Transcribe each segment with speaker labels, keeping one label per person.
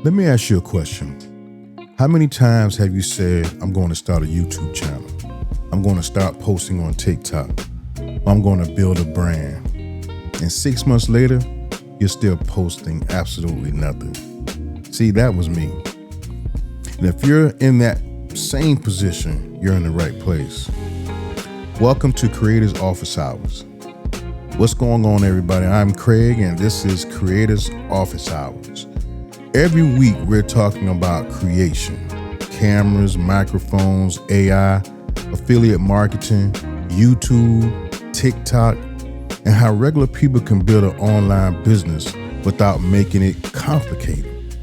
Speaker 1: Let me ask you a question. How many times have you said, I'm going to start a YouTube channel? I'm going to start posting on TikTok. I'm going to build a brand. And 6 months later, you're still posting absolutely nothing. See, that was me. And if you're in that same position, you're in the right place. Welcome to Creators Office Hours. What's going on, everybody? I'm Craig, and this is Creators Office Hours. Every week, we're talking about creation, cameras, microphones, AI, affiliate marketing, YouTube, TikTok, and how regular people can build an online business without making it complicated.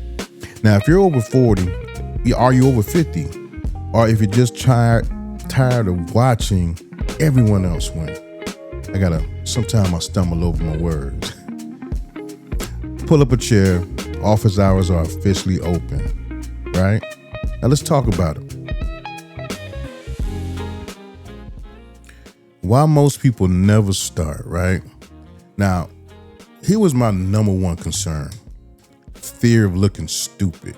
Speaker 1: Now, if you're over 40, are you over 50? Or if you're just tired of watching everyone else win? Sometimes I stumble over my words. Pull up a chair. Office hours are officially open, right? Now let's talk about it. Why most people never start, right? Now, here was my number one concern. Fear of looking stupid.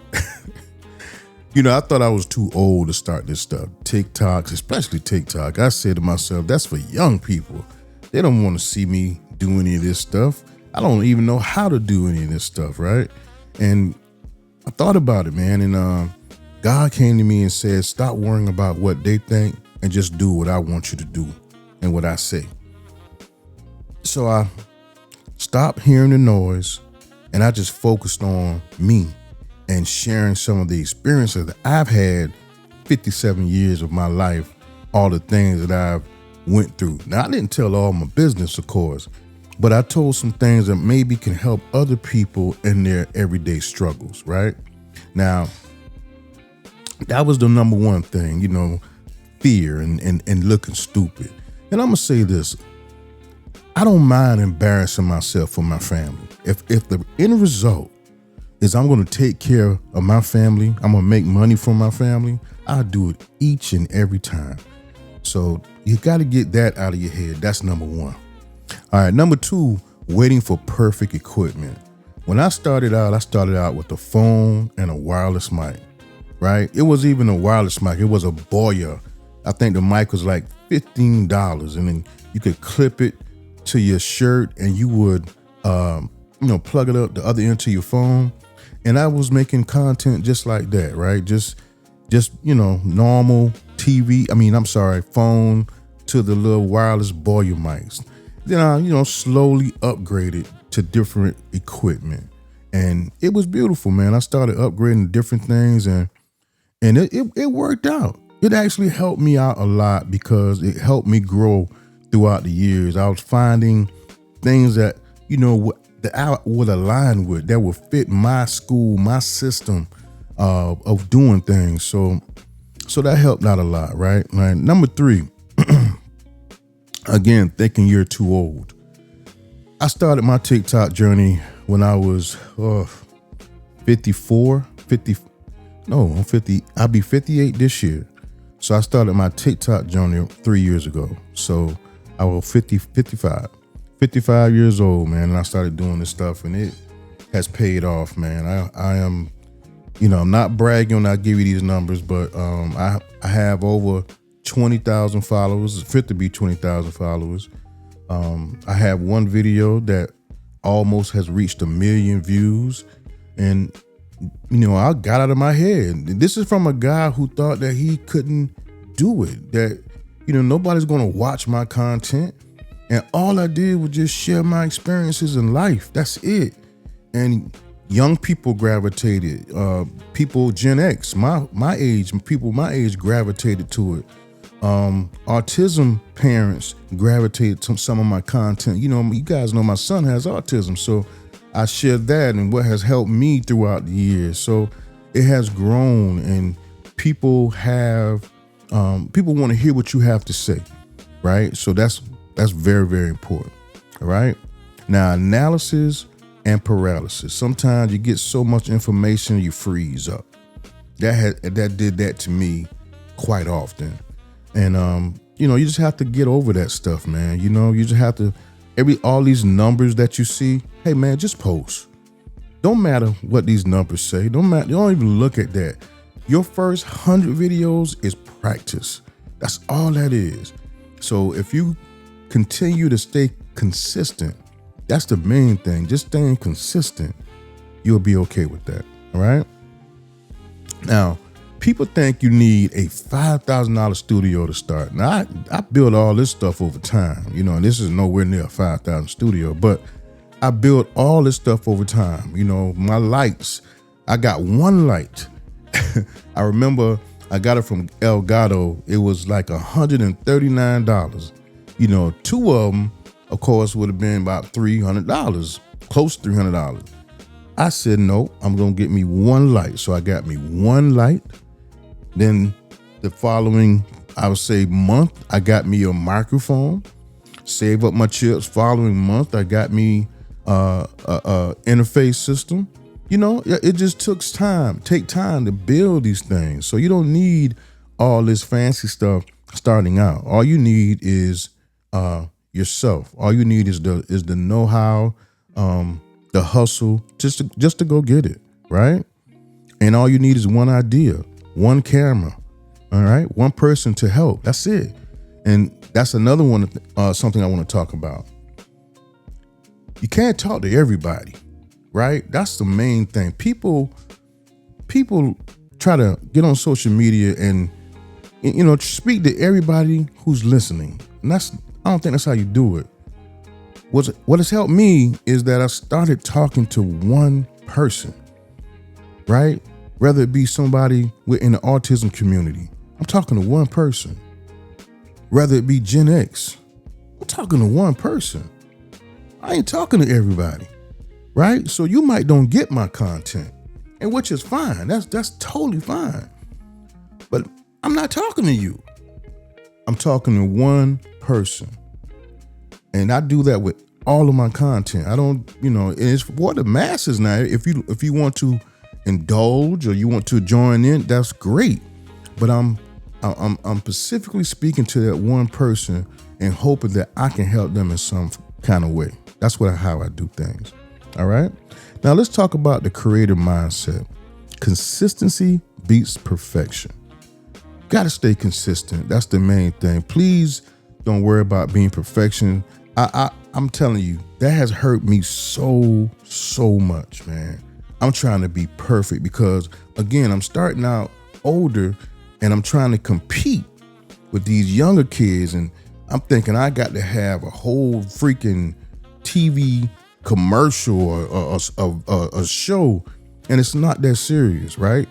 Speaker 1: I thought I was too old to start this stuff. TikToks, especially TikTok. I said to myself, that's for young people. They don't want to see me do any of this stuff. I don't even know how to do any of this stuff, right? And I thought about it, man. And God came to me and said, stop worrying about what they think and just do what I want you to do and what I say. So I stopped hearing the noise and I just focused on me and sharing some of the experiences that I've had 57 years of my life, all the things that I've went through. Now, I didn't tell all my business, of course, but I told some things that maybe can help other people in their everyday struggles, right? Now, that was the number one thing, fear and looking stupid. And I'm going to say this. I don't mind embarrassing myself for my family. If the end result is I'm going to take care of my family, I'm going to make money for my family, I do it each and every time. So you got to get that out of your head. That's number one. All right, number two, waiting for perfect equipment. When I started out with a phone and a wireless mic, right? It was even a wireless mic. It was a Boya. I think the mic was like $15, and then you could clip it to your shirt and you would, plug it up the other end to your phone. And I was making content just like that, right? Just normal phone to the little wireless Boya mics. Then I, slowly upgraded to different equipment, and it was beautiful, man. I started upgrading different things, and it worked out. It actually helped me out a lot because it helped me grow throughout the years. I was finding things that that I would align with, that would fit my school, my system of doing things. So that helped out a lot, right? Right. Number three. Again, thinking you're too old. I started my TikTok journey when I was 54, 50. No, I'm 50. I'll be 58 this year. So I started my TikTok journey 3 years ago. So I was 55 years old, man. And I started doing this stuff, and it has paid off, man. I am, I'm not bragging when I give you these numbers, but I have over 20,000 followers. It's fit to be 20,000 followers. I have one video that almost has reached 1 million views. And, I got out of my head. This is from a guy who thought that he couldn't do it, that, nobody's going to watch my content. And all I did was just share my experiences in life. That's it. And young people gravitated, people Gen X, my age, people my age gravitated to it. Autism parents gravitated to some of my content. You guys know my son has autism, so I shared that and what has helped me throughout the years. So it has grown, and people want to hear what you have to say, right? So that's very, very important. All right. Now, analysis and paralysis. Sometimes you get so much information you freeze up. That did that to me quite often. And you just have to get over that stuff, man. You just have to all these numbers that you see, hey man, just post. Don't matter what these numbers say. Don't matter. Don't even look at that. Your first 100 videos is practice. That's all that is. So if you continue to stay consistent, that's the main thing. Just staying consistent, you'll be okay with that. All right. Now, people think you need a $5,000 studio to start. Now, I built all this stuff over time, and this is nowhere near a $5,000 studio, but I built all this stuff over time. My lights, I got one light. I remember I got it from Elgato. It was like $139. Two of them, of course, would have been about $300, close to $300. I said, no, I'm going to get me one light. So I got me one light. Then the following, I would say, month, I got me a microphone, save up my chips. Following month, I got me a interface system. It just take time to build these things. So you don't need all this fancy stuff starting out. All you need is yourself. All you need is the know-how, the hustle, just to go get it, right? And all you need is one idea, one camera, all right? One person to help. That's it. And that's another one, something I want to talk about. You can't talk to everybody, right? That's the main thing. People try to get on social media and speak to everybody who's listening. And I don't think that's how you do it. What has helped me is that I started talking to one person, right? Whether it be somebody in the autism community, I'm talking to one person. Whether it be Gen X, I'm talking to one person. I ain't talking to everybody, right? So you might don't get my content, and which is fine. That's totally fine. But I'm not talking to you. I'm talking to one person. And I do that with all of my content. I don't, it's for the masses now. If you want to indulge or you want to join in, that's great. But I'm specifically speaking to that one person and hoping that I can help them in some kind of way. That's how I do things. All right. Now let's talk about the creative mindset. Consistency beats perfection. Got to stay consistent. That's the main thing. Please don't worry about being perfection. I'm telling you, that has hurt me so much, man. I'm trying to be perfect because, again, I'm starting out older and I'm trying to compete with these younger kids. And I'm thinking I got to have a whole freaking TV commercial or a show. And it's not that serious, right?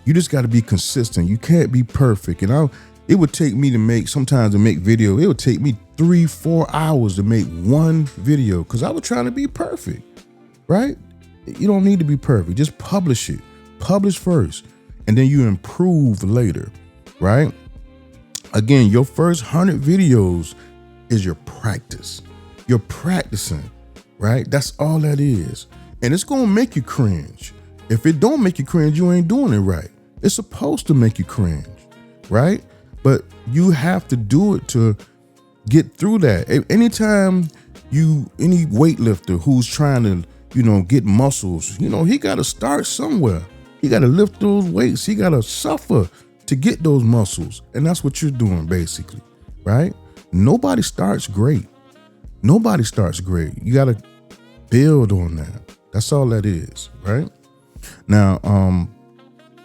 Speaker 1: You just got to be consistent. You can't be perfect. And it would take me sometimes to make video. It would take me 3-4 hours to make one video because I was trying to be perfect, right? You don't need to be perfect. Just publish it. Publish first, and then you improve later, right? Again, your first 100 videos is your practice. You're practicing, right? That's all that is. And it's going to make you cringe. If it don't make you cringe, you ain't doing it right. It's supposed to make you cringe, right? But you have to do it to get through that. Anytime any weightlifter who's trying to, get muscles, he got to start somewhere. He got to lift those weights. He got to suffer to get those muscles. And that's what you're doing basically, right? Nobody starts great. Nobody starts great. You got to build on that. That's all that is, right? Now,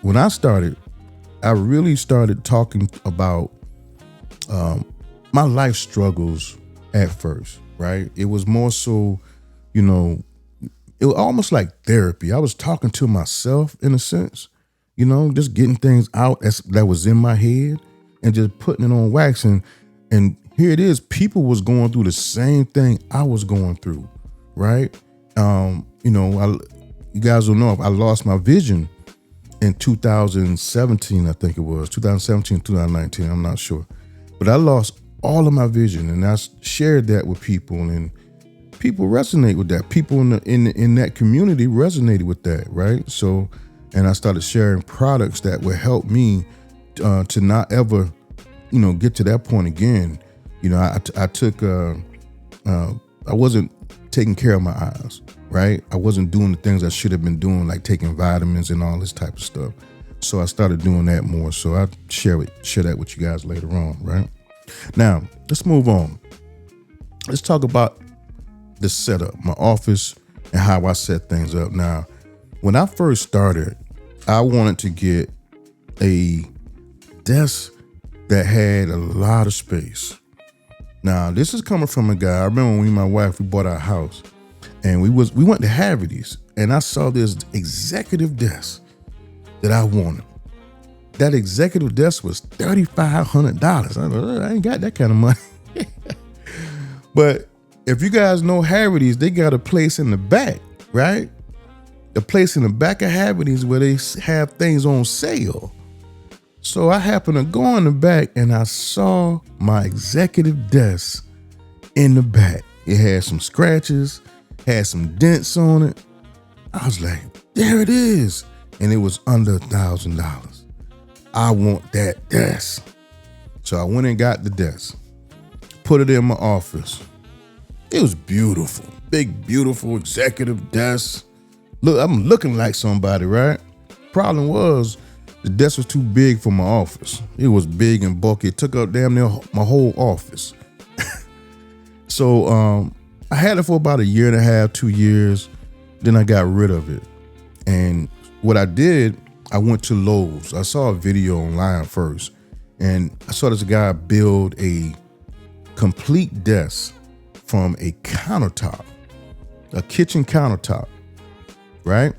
Speaker 1: when I started, I really started talking about my life struggles at first, right? It was more so, it was almost like therapy. I was talking to myself in a sense, just getting things out that was in my head and just putting it on wax. And here it is, people was going through the same thing I was going through, right? You guys will know I lost my vision in 2017, I think it was 2017, 2019. I'm not sure, but I lost all of my vision, and I shared that with people, and people resonate with that. People in that community resonated with that, right? So, and I started sharing products that would help me to not ever, get to that point again. I took I wasn't taking care of my eyes, right? I wasn't doing the things I should have been doing, like taking vitamins and all this type of stuff. So I started doing that more. So I'll share that with you guys later on, right? Now, let's move on. Let's talk about the setup, my office, and how I set things up. Now, when I first started, I wanted to get a desk that had a lot of space. Now, this is coming from a guy. I remember when me and my wife, we bought our house, and we went to Haverty's, and I saw this executive desk that I wanted. That executive desk was $3,500. I ain't got that kind of money. But if you guys know Haverty's, they got a place in the back, right? A place in the back of Haverty's where they have things on sale. So I happened to go in the back and I saw my executive desk in the back. It had some scratches, had some dents on it. I was like, there it is. And it was under $1,000. I want that desk. So I went and got the desk, put it in my office. It was beautiful, big, beautiful executive desk. Look, I'm looking like somebody, right? Problem was, the desk was too big for my office. It was big and bulky. It took up damn near my whole office. So I had it for about 1.5 years, 2 years. Then I got rid of it. And what I did, I went to Lowe's. I saw a video online first, and I saw this guy build a complete desk from a countertop, a kitchen countertop, right?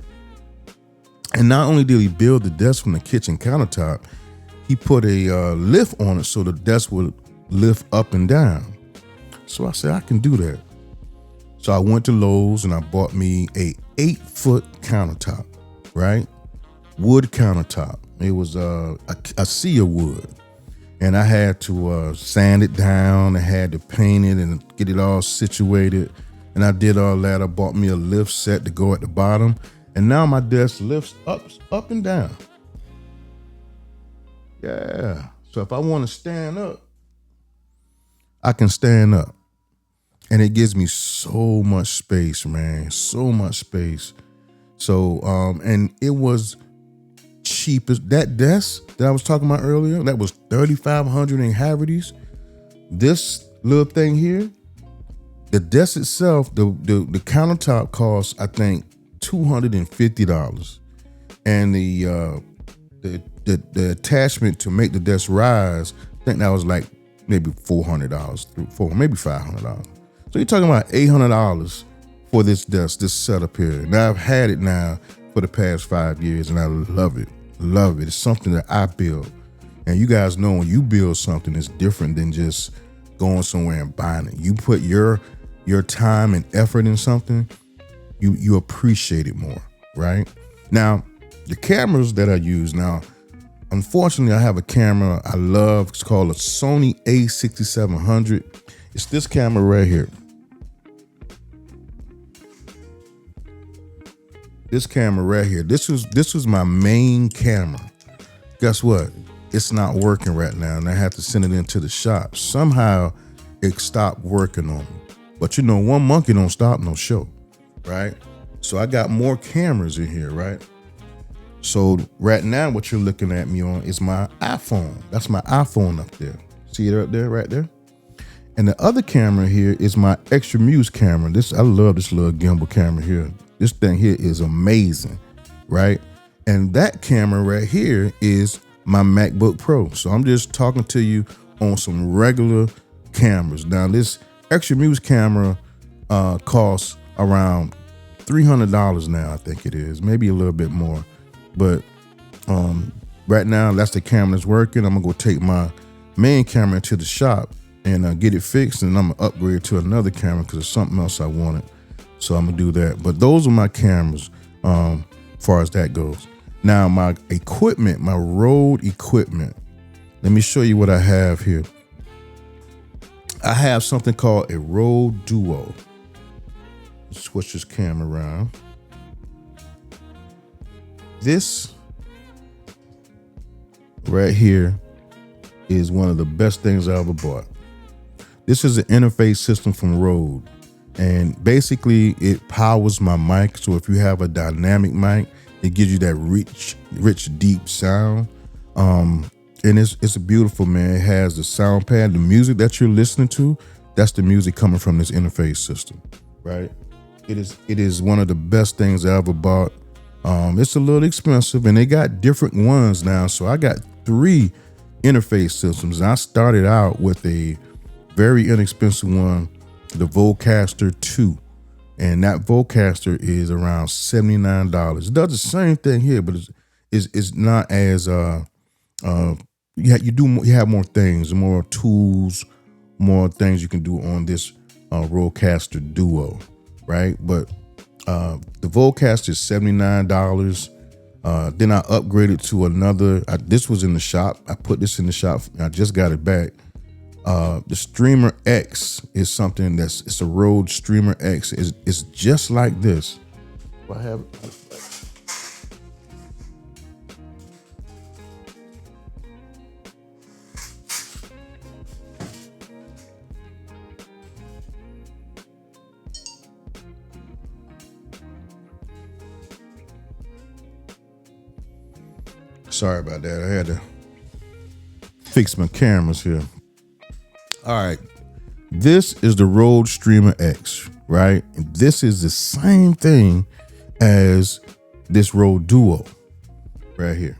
Speaker 1: And not only did he build the desk from the kitchen countertop, he put a lift on it so the desk would lift up and down. So I said, I can do that. So I went to Lowe's and I bought me a 8-foot countertop, right? Wood countertop. It was a cedar wood. And I had to sand it down. I had to paint it and get it all situated. And I did all that. I bought me a lift set to go at the bottom. And now my desk lifts up and down. Yeah. So if I want to stand up, I can stand up. And it gives me so much space, man. So much space. So, and it was cheap. That desk that I was talking about earlier, that was $3,500 in Haverty's. This little thing here, the desk itself, the countertop costs, I think, $250. And the attachment to make the desk rise, I think that was like maybe $400, maybe $500. So you're talking about $800 for this desk, this setup here. Now I've had it now for the past 5 years, and I love it. Love it. It's something that I build. And you guys know when you build something, it's different than just going somewhere and buying it. You put your time and effort in something, you appreciate it more, right? Now, the cameras that I use now, unfortunately, I have a camera I love. It's called a Sony A6700. It's this camera right here. This camera right here. This was my main camera. Guess what? It's not working right now, and I have to send it into the shop. Somehow, it stopped working on me. But you know, one monkey don't stop no show, right? So I got more cameras in here, right? So right now, what you're looking at me on is my iPhone. That's my iPhone up there. See it up there, right there? And the other camera here is my Extra Muse camera. I love this little gimbal camera here. This thing here is amazing, right? And that camera right here is my MacBook Pro. So I'm just talking to you on some regular cameras. Now this Extra Muse camera costs around $300 now, I think it is, maybe a little bit more. But right now, that's the camera that's working. I'm gonna go take my main camera into the shop and get it fixed, and I'm gonna upgrade to another camera because there's something else I wanted. So I'm gonna do that. But those are my cameras, as far as that goes. Now my equipment, my Rode equipment. Let me show you what I have here. I have something called a Rode Duo. Switch this camera around. This right here is one of the best things I ever bought. This is an interface system from Rode. And basically it powers my mic. So if you have a dynamic mic, it gives you that rich, deep sound. And it's a beautiful, man. It has the sound pad, the music that you're listening to, that's the music coming from this interface system, right? It is one of the best things I ever bought. It's a little expensive, and they got different ones now. So I got 3 interface systems. I started out with a very inexpensive one, the Vocaster 2. And that Vocaster is around $79. It does the same thing here, but it's not as you have more things, more tools, more things you can do on this Rodecaster Duo, right? But the Vocaster is $79. Then I upgraded to another. This was in the shop. I put this in the shop. I just got it back. The Streamer X is something it's a Rode Streamer X. It's just like this. I have. Sorry about that. I had to fix my cameras here. All right. This is the Rode Streamer X, right? And this is the same thing as this Rode Duo right here.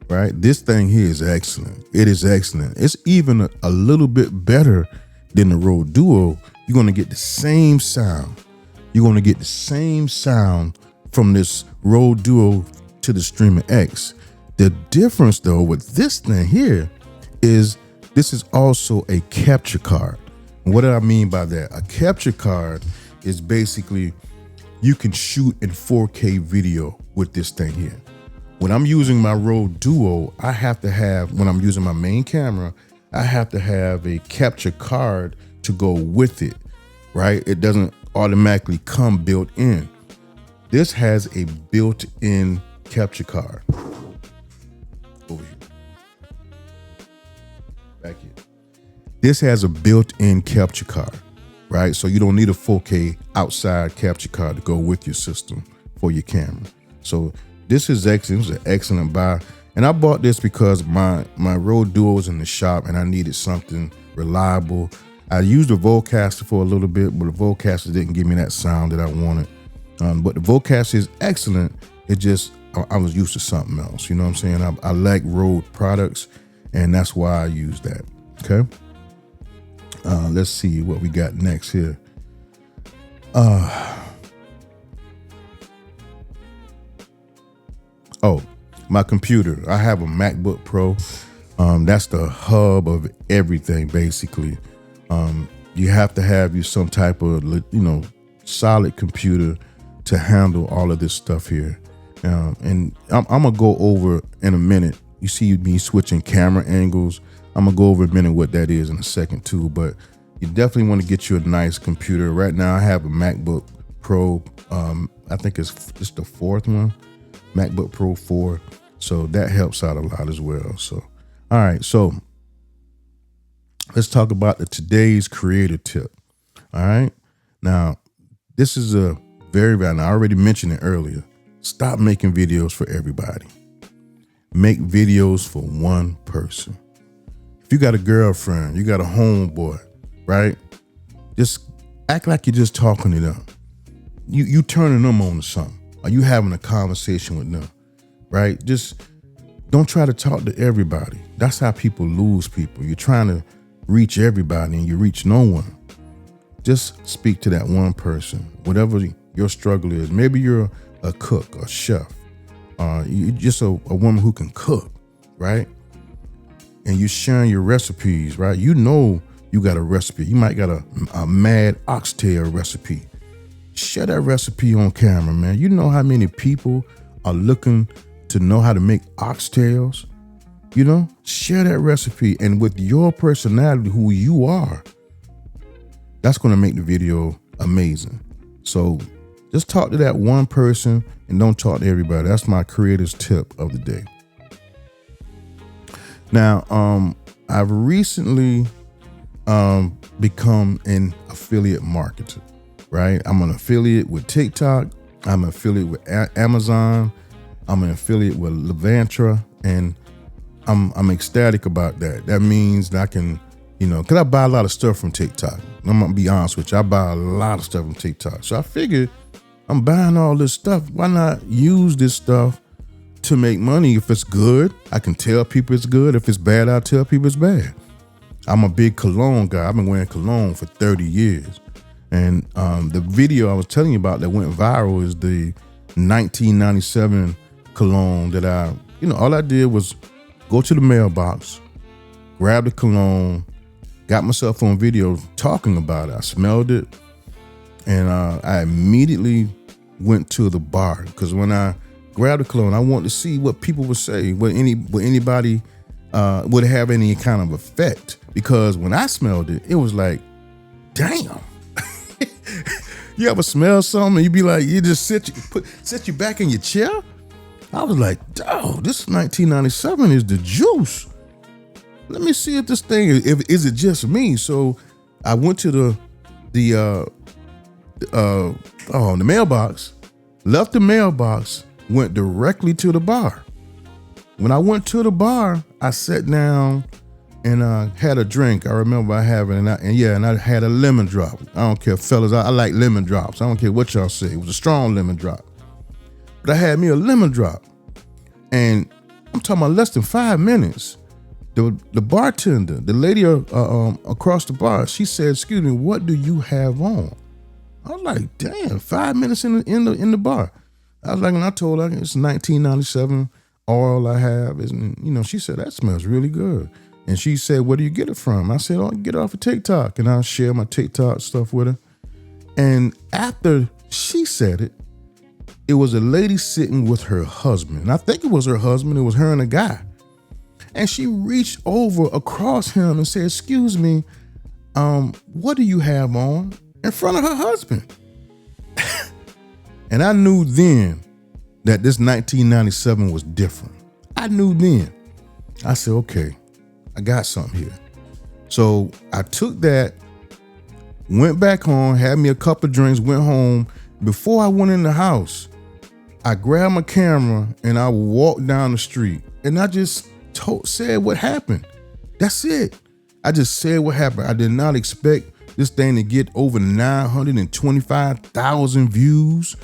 Speaker 1: Right? This thing here is excellent. It is excellent. It's even a little bit better than the Rode Duo. You're going to get the same sound. You're going to get the same sound from this Rode Duo to the Streamer X. The difference though with this thing here is this is also a capture card. And what do I mean by that? A capture card is basically you can shoot in 4K video with this thing here. When I'm using my Rode Duo, I have to have, when I'm using my main camera, I have to have a capture card to go with it, right? It doesn't automatically come built in. This has a built-in capture card over here. Back here. This has a built-in capture card, right? So you don't need a 4K outside capture card to go with your system for your camera. So this is excellent. It was an excellent buy. And I bought this because my Rode Duo was in the shop and I needed something reliable. I used the Vocaster for a little bit, but the Vocaster didn't give me that sound that I wanted. But the Vocaster is excellent. It just, I was used to something else. You know what I'm saying? I like Rode products, and that's why I use that. Okay. Let's see what we got next here. Oh, my computer. I have a MacBook Pro. That's the hub of everything, basically. You have to have some type of, solid computer to handle all of this stuff here. And I'm gonna go over in a minute. You see me switching camera angles. I'm gonna go over a minute what that is in a second too, but you definitely want to get you a nice computer. Right now I have a MacBook Pro. I think it's the fourth one, MacBook Pro 4. So that helps out a lot as well. So, all right. So let's talk about today's creator tip. All right. Now, this is a very valid. I already mentioned it earlier. Stop making videos for everybody. Make videos for one person. If you got a girlfriend, you got a homeboy, right? Just act like you're just talking to them. You turning them on to something. Are you having a conversation with them, right? Just don't try to talk to everybody. That's how people lose people. You're trying to reach everybody and you reach no one. Just speak to that one person, whatever your struggle is. Maybe you're a cook, a chef. You're just a woman who can cook, right? And you're sharing your recipes, right? You know you got a recipe. You might got a mad oxtail recipe. Share that recipe on camera, man. You know how many people are looking to know how to make oxtails? Share that recipe. And with your personality, who you are, that's going to make the video amazing. So just talk to that one person and don't talk to everybody. That's my creator's tip of the day. Now, I've recently become an affiliate marketer, right? I'm an affiliate with TikTok. I'm an affiliate with Amazon. I'm an affiliate with Levantra, and I'm ecstatic about that. That means that I can, cause I buy a lot of stuff from TikTok. I'm gonna be honest with you. I buy a lot of stuff from TikTok. So I figured I'm buying all this stuff. Why not use this stuff to make money? If it's good, I can tell people it's good. If it's bad, I'll tell people it's bad. I'm a big cologne guy. I've been wearing cologne for 30 years. And the video I was telling you about that went viral is the 1997 cologne that all I did was go to the mailbox, grab the cologne, got myself on video talking about it. I smelled it, and I immediately went to the bar, because when I grabbed the cologne, I wanted to see what people would say, would anybody would have any kind of effect. Because when I smelled it, it was like, damn. You ever smell something and you be like, you just sit you back in your chair? I was like, oh, this 1997 is the juice. Let me see if this thing is it just me. So I went to the mailbox, left the mailbox, went directly to the bar. When I went to the bar, I sat down and had a drink. I remember I had a lemon drop. I don't care, fellas. I like lemon drops. I don't care what y'all say. It was a strong lemon drop. But I had me a lemon drop. And I'm talking about less than 5 minutes. The bartender, the lady across the bar, she said, "Excuse me, what do you have on?" I was like, damn, 5 minutes in the bar. I was like, and I told her it's 1997. All I have is, she said, that smells really good. And she said, where do you get it from? I said, I get it off of TikTok. And I share my TikTok stuff with her. And after she said it, it was a lady sitting with her husband. And I think it was her husband. It was her and a guy. And she reached over across him and said, excuse me, what do you have on? In front of her husband. And I knew then that this 1997 was different. I knew then. I said, okay, I got something here. So I took that, went back home, had me a couple of drinks, went home. Before I went in the house, I grabbed my camera and I walked down the street and I just said what happened. That's it. I just said what happened. I did not expect this thing to get over 925,000 views.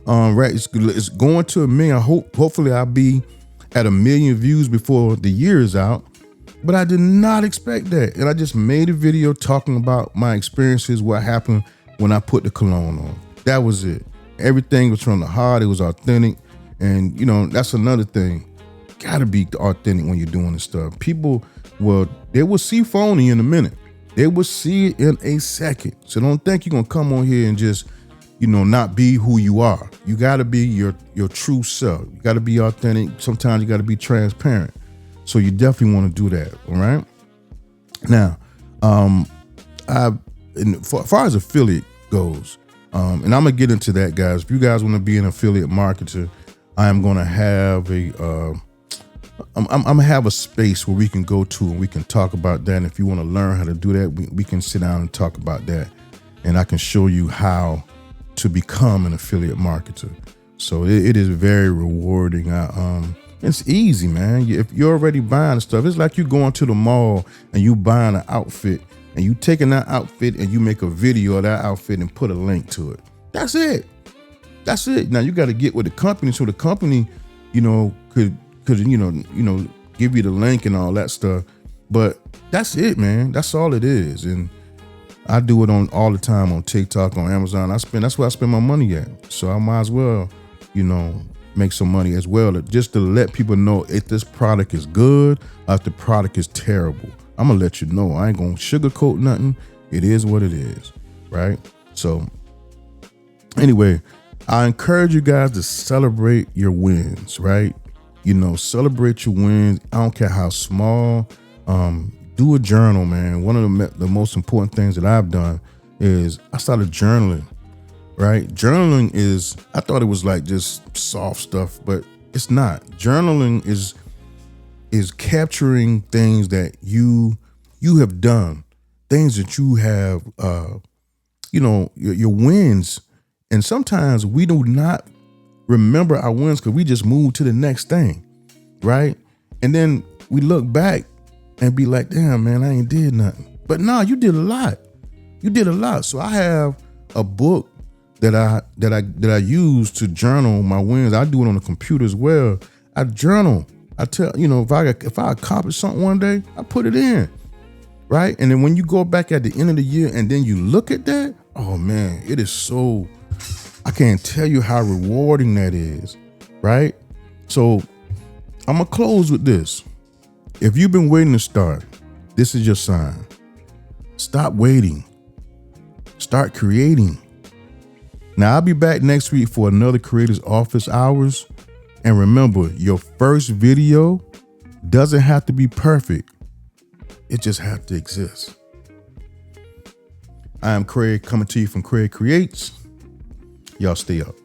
Speaker 1: Right, it's going to 1 million. Hopefully I'll be at 1 million views before the year is out. But I did not expect that. And I just made a video talking about my experiences, what happened when I put the cologne on. That was it. Everything was from the heart. It was authentic. And, that's another thing. Gotta be authentic when you're doing this stuff. People, they will see phony in a minute. They will see it in a second. So don't think you're going to come on here and just, not be who you are. You got to be your true self. You got to be authentic. Sometimes you got to be transparent. So you definitely want to do that. All right. Now, as far as affiliate goes, and I'm gonna get into that, guys. If you guys want to be an affiliate marketer, I am gonna have I'm gonna have a space where we can go to and we can talk about that. And if you want to learn how to do that, we can sit down and talk about that, and I can show you how to become an affiliate marketer. So it is very rewarding. It's easy, man. If you're already buying stuff, it's like you going to the mall and you buying an outfit and you taking that outfit and you make a video of that outfit and put a link to it. That's it. That's it. Now you got to get with the company so the company, could give you the link and all that stuff. But that's it, man. That's all it is. And I do it all the time on TikTok, on Amazon. That's where I spend my money at. So I might as well, make some money as well, just to let people know if this product is good or if the product is terrible. I'm gonna let you know. I ain't gonna sugarcoat nothing. It is what it is, right? So anyway, I encourage you guys to celebrate your wins, right? Celebrate your wins. I don't care how small. Do a journal, man. One of the most important things that I've done is I started journaling, right? Journaling I thought it was like just soft stuff, but it's not. Journaling is capturing things that you have done things that you have, your wins. And sometimes we do not remember our wins because we just move to the next thing, right? And then we look back and be like, damn, man, I ain't did nothing. But no, you did a lot. You did a lot. So I have a book that I use to journal my wins. I do it on the computer as well. I journal. I tell, if I accomplish something one day, I put it in, right? And then when you go back at the end of the year and then you look at that, oh man, it is so, I can't tell you how rewarding that is, right? So I'm gonna close with this. If you've been waiting to start, this is your sign. Stop waiting. Start creating. Now, I'll be back next week for another Creators Office Hours. And remember, your first video doesn't have to be perfect. It just has to exist. I am Craig, coming to you from Craig Creates. Y'all stay up.